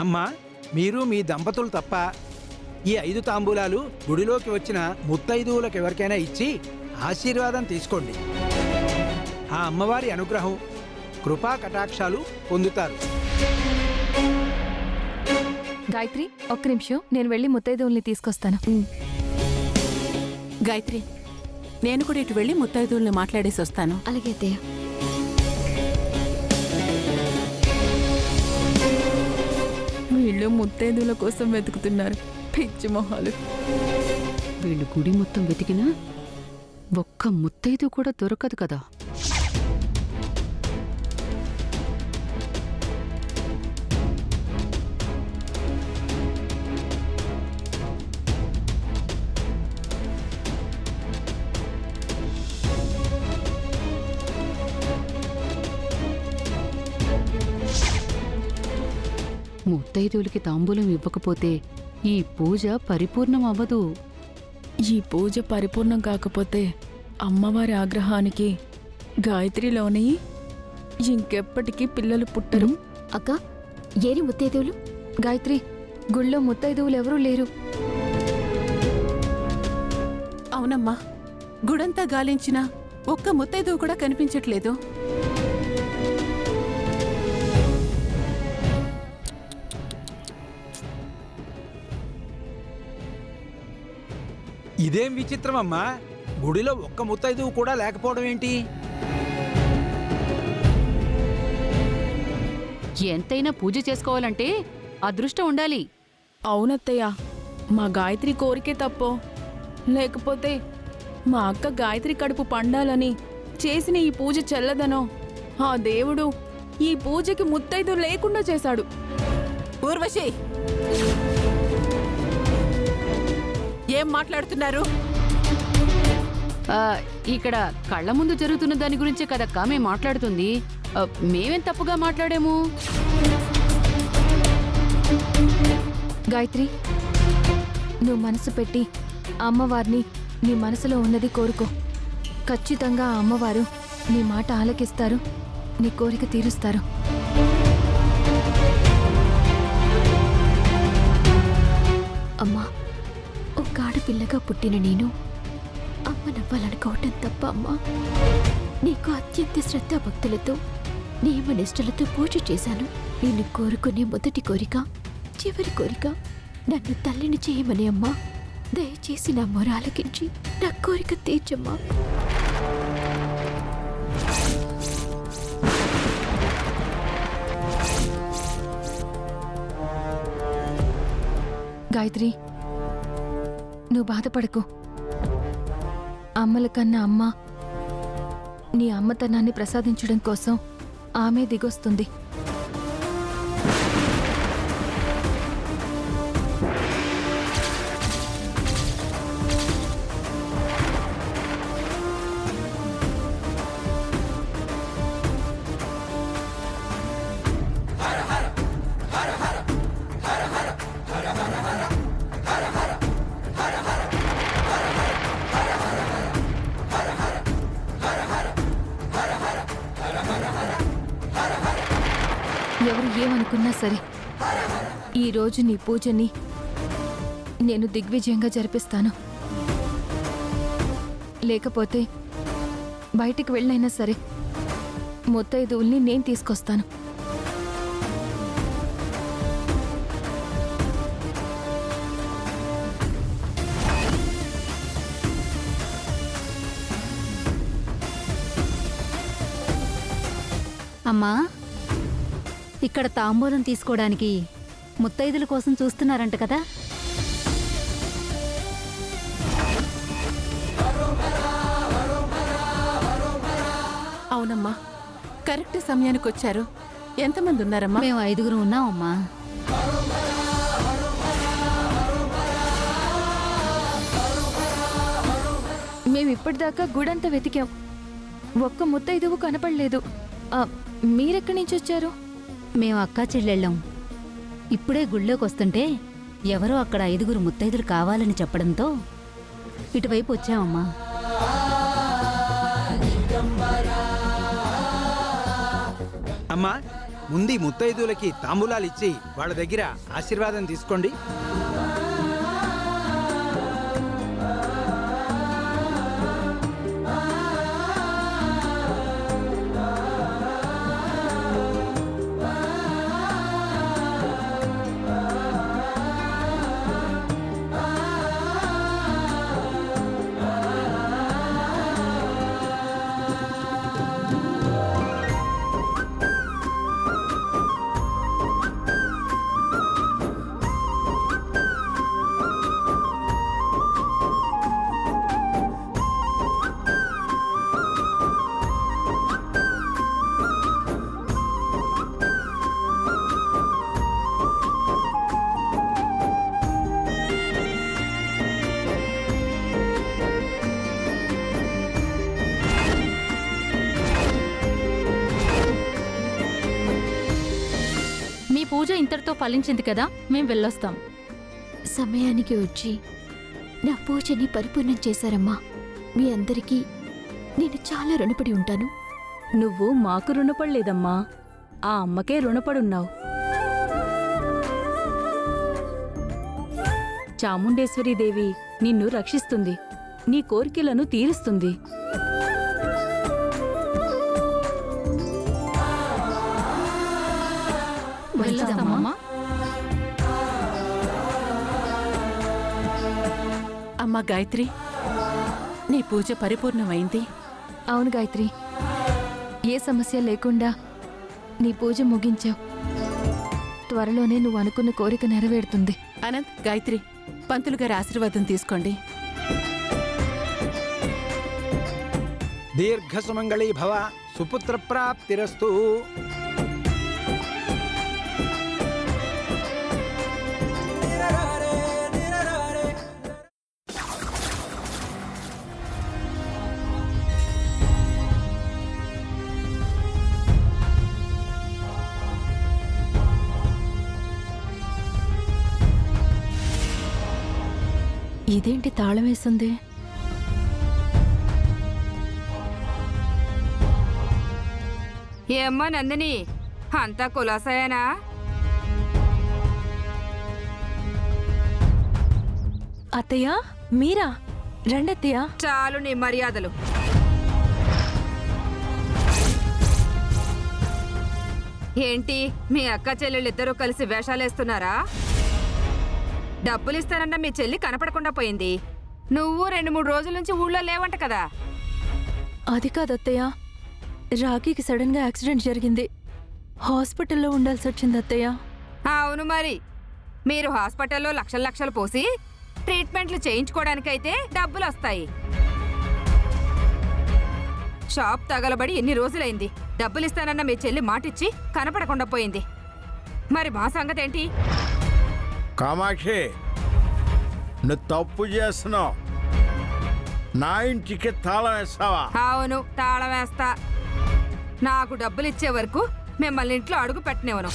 అమ్మా, మీరు మీ దంపతులు తప్ప ఈ 5 తాంబూలాలు గుడిలోకి వచ్చిన ముత్తైదువులకు ఎవరికైనా ఇచ్చి ఆశీర్వాదం తీసుకోండి. ఆ అమ్మవారి అనుగ్రహం, కృపా కటాక్షాలు పొందుతారు. గాయత్రి, ఒక్క నిమిషం, నేను వెళ్ళి ముత్తైదువుల్ని తీసుకొస్తాను. గాయత్రి, నేను కూడా ఇటు వెళ్ళి ముత్తైదువుల్ని మాట్లాడేసి వస్తాను. అలాగే అత్తయ్య. వీళ్ళు ముత్తైదువుల కోసం వెతుకుతున్నారు, పిచ్చి మొహాలు. వీళ్ళు గుడి మొత్తం వెతికినా ఒక్క ముత్తైదు కూడా దొరకదు కదా. ముత్తైదువులకి తాంబూలం ఇవ్వకపోతే ఈ పూజ పరిపూర్ణం అవ్వదు. ఈ పూజ పరిపూర్ణం కాకపోతే అమ్మవారి ఆగ్రహానికి గాయత్రిలోని ఇంకెప్పటికీ పిల్లలు పుట్టరు. అక్క, ఏరి ముత్తైదువులు? గాయత్రి, గుళ్ళో ముత్తైదువులు ఎవరూ లేరు. అవునమ్మా, గుడంతా గాలించినా ఒక్క ముత్తైదువు కూడా కనిపించట్లేదు. ఇదేం విచిత్రమమ్మా, గుడిలో ఒక్క ముత్తైదువు కూడా లేకపోవడం ఏంటి? ఎంతైనా పూజ చేసుకోవాలంటే అదృష్టం ఉండాలి. అవునత్తయ్య, మా గాయత్రి కోరికే తప్పో, లేకపోతే మా అక్క గాయత్రి కడుపు పండాలని చేసిన ఈ పూజ చెల్లదనో ఆ దేవుడు ఈ పూజకి ముత్తైదు లేకుండా చేశాడు. ఊర్వశి, ఏం మాట్లాడుతున్నారు? ఇక్కడ కళ్ళ ముందు జరుగుతున్న దాని గురించే కదక్కా మేం మాట్లాడుతుంది. మేమేం తప్పుగా మాట్లాడాము? గాయత్రి, నువ్వు మనసు పెట్టి అమ్మవారిని నీ మనసులో ఉన్నది కోరుకో. ఖచ్చితంగా ఆ అమ్మవారు నీ మాట ఆలకిస్తారు, నీ కోరిక తీరుస్తారు. అమ్మా, ఒక ఆడపిల్లగా పుట్టిన నేను అమ్మ నవ్వాలనుకోవటం తప్ప అమ్మా. నీకు అత్యంత శ్రద్ధాభక్తులతో నియమనిష్టలతో పూజ చేశాను. నేను కోరుకునే మొదటి కోరిక, చివరి కోరిక నన్ను తల్లిని చేయమని అమ్మా. దయచేసి నా మొర ఆలకించి నా కోరిక తీర్చమ్మా. గాయత్రి, నువ్వు బాధపడకు. అమ్మల కన్నా అమ్మ నీ అమ్మతనాన్ని ప్రసాదించడం కోసం ఆమె దిగొస్తుంది. ఎవరు ఏమనుకున్నా సరే, ఈరోజు నీ పూజని నేను దిగ్విజయంగా జరిపిస్తాను. లేకపోతే బయటికి వెళ్ళైనా సరే ముత్తైదువుల్ని నేను తీసుకొస్తాను. అమ్మా, ఇక్కడ తాంబూలం తీసుకోవడానికి ముత్తైదుల కోసం చూస్తున్నారంట కదా? అవునమ్మా, కరెక్ట్ సమయానికి వచ్చారు. ఎంతమంది ఉన్నారమ్మా? మేము 5 ఉన్నామమ్మా. మేమిప్పటిదాకా గుడంతా వెతికాం, ఒక్క ముత్తైదువు కనపడలేదు. మీరెక్కడి నుంచి వచ్చారు? మేము అక్కా చెల్లెళ్ళం. ఇప్పుడే గుళ్ళోకి వస్తుంటే ఎవరో అక్కడ 5 ముత్తైదులు కావాలని చెప్పడంతో ఇటువైపు వచ్చామమ్మా. అమ్మా, ముందు ముత్తైదువులకి తాంబూలాలు ఇచ్చి వాళ్ళ దగ్గర ఆశీర్వాదం తీసుకోండి. మీ పూజ ఇంతటితో ఫలించింది కదా, మేం వెళ్ళొస్తాం. సమయానికి వచ్చి నా పూజని పరిపూర్ణం చేశారమ్మా. మీ అందరికీ నేను చాలా రుణపడి ఉంటాను. నువ్వు మాకు రుణపడలేదమ్మా, ఆ అమ్మకే రుణపడున్నావు. చాముండేశ్వరీదేవి నిన్ను రక్షిస్తుంది, నీ కోరికలను తీరుస్తుంది. వెళ్ళొస్తామమ్మా. అమ్మా గాయత్రి, నీ పూజ పరిపూర్ణమైంది. అవును గాయత్రి, ఏ సమస్య లేకుండా నీ పూజ ముగించావు. త్వరలోనే నువ్వు అనుకున్న కోరిక నెరవేరుతుంది. అనంత్, గాయత్రి, పంతులు గారి ఆశీర్వాదం తీసుకోండి. దీర్ఘ సుమంగళీ భవ, సుపుత్ర ప్రాప్తిరస్తు. ఇదేంటి తాళం వేస్తుంది? ఏమ్మా నందిని, అంతా కులాసాయేనా? అత్తయ్య, మీరా? రండత్తయ్య. చాలు నీ మర్యాదలు. ఏంటి మీ అక్క చెల్లెళ్ళిద్దరూ కలిసి వేషాలేస్తున్నారా? డబ్బులిస్తానన్న మీ చెల్లి కనపడకుండా పోయింది. నువ్వు 2-3 రోజుల నుంచి ఊళ్ళో లేవంట కదా. అది కాదత్తయ్య, రాఖీకి సడన్ గా యాక్సిడెంట్ జరిగింది, హాస్పిటల్లో ఉండాల్సి వచ్చింది అత్తయ్య. అవును మరి, మీరు హాస్పిటల్లో లక్షలు పోసి ట్రీట్మెంట్లు చేయించుకోవడానికైతే డబ్బులు వస్తాయి. షాప్ తగలబడి ఎన్ని రోజులైంది. డబ్బులిస్తానన్న మీ చెల్లి మాటిచ్చి కనపడకుండా పోయింది. మరి మా సంగతేంటి? కామాక్షి, నువ్వు తప్పు చేస్తున్నావు. నా ఇంటికి తాళం వేస్తావా? అవును, తాళం వేస్తా. నాకు డబ్బులిచ్చే వరకు మిమ్మల్ని ఇంట్లో అడుగు పెట్టనివ్వను.